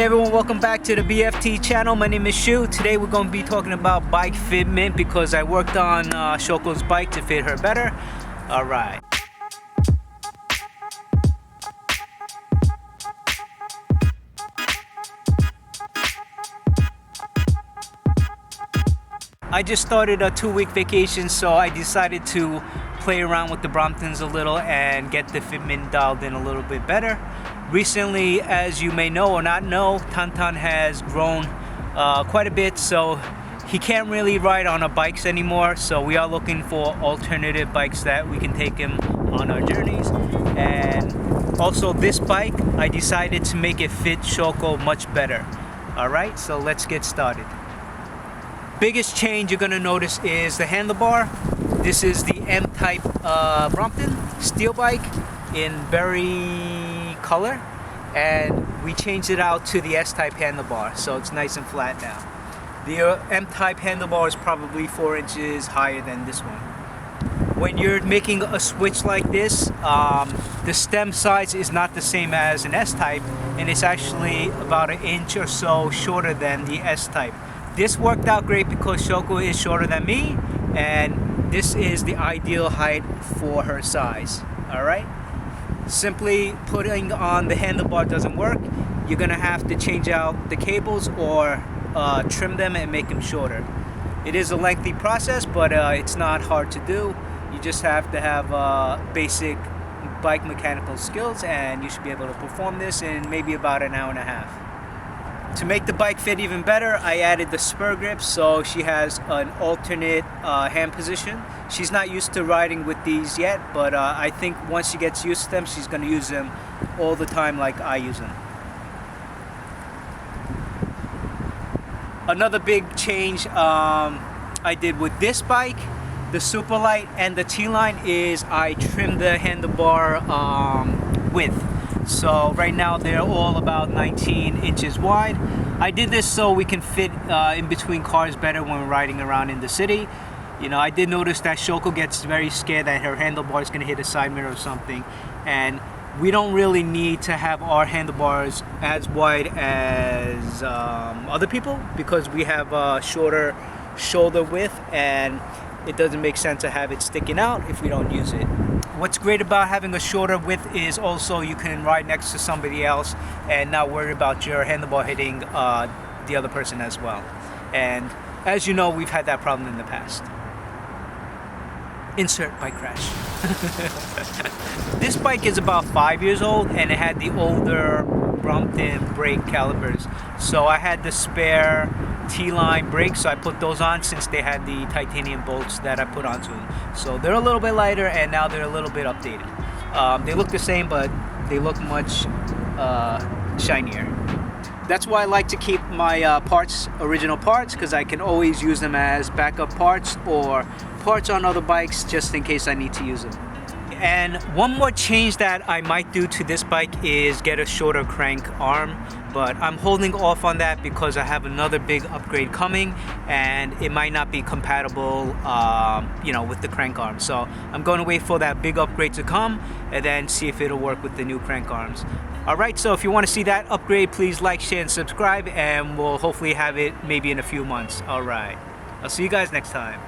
Hey everyone, welcome back to the BFT channel. My name is Shu. Today we're going to be talking about bike fitment because I worked on Shoko's bike to fit her better. Alright. I just started a 2-week vacation, so I decided to play around with the Bromptons a little and get the fitment dialed in a little bit better. Recently, as you may know or not know, Tantan has grown quite a bit, so he can't really ride on our bikes anymore. So we are looking for alternative bikes that we can take him on our journeys. And also this bike, I decided to make it fit Shoko much better. Alright, so let's get started. Biggest change you're going to notice is the handlebar. This is the M-type Brompton steel bike in berry color, and we changed it out to the S-type handlebar, so it's nice and flat now. The M-type handlebar is probably 4 inches higher than this one. When you're making a switch like this, the stem size is not the same as an S-type, and it's actually about 1 inch or so shorter than the S-type. This worked out great because Shoko is shorter than me, and this is the ideal height for her size. Alright? Simply putting on the handlebar doesn't work. You're gonna have to change out the cables or trim them and make them shorter. It is a lengthy process, but it's not hard to do. You just have to have basic bike mechanical skills, and you should be able to perform this in maybe about an hour and a half. To make the bike fit even better, I added the spur grips, so she has an alternate hand position. She's not used to riding with these yet, but I think once she gets used to them, she's going to use them all the time like I use them. Another big change I did with this bike, the Superlight and the T-Line, is I trimmed the handlebar width. So right now they're all about 19 inches wide. I did this so we can fit in between cars better when we're riding around in the city. You know, I did notice that Shoko gets very scared that her handlebar is going to hit a side mirror or something, and we don't really need to have our handlebars as wide as other people because we have a shorter shoulder width, and it doesn't make sense to have it sticking out if we don't use it. What's great about having a shorter width is also you can ride next to somebody else and not worry about your handlebar hitting the other person as well. And as you know, we've had that problem in the past. Insert bike crash. This bike is about 5 years old, and it had the older Brompton brake calipers. So I had the spare T-line brakes, so I put those on since they had the titanium bolts that I put onto them. So they're a little bit lighter, and now they're a little bit updated. They look the same, but they look much shinier. That's why I like to keep my parts, original parts, because I can always use them as backup parts or parts on other bikes just in case I need to use them. And one more change that I might do to this bike is get a shorter crank arm, but I'm holding off on that because I have another big upgrade coming, and it might not be compatible, you know, with the crank arm. So I'm going to wait for that big upgrade to come and then see if it'll work with the new crank arms. Alright, so if you want to see that upgrade, please like, share, and subscribe, and we'll hopefully have it maybe in a few months. Alright, I'll see you guys next time.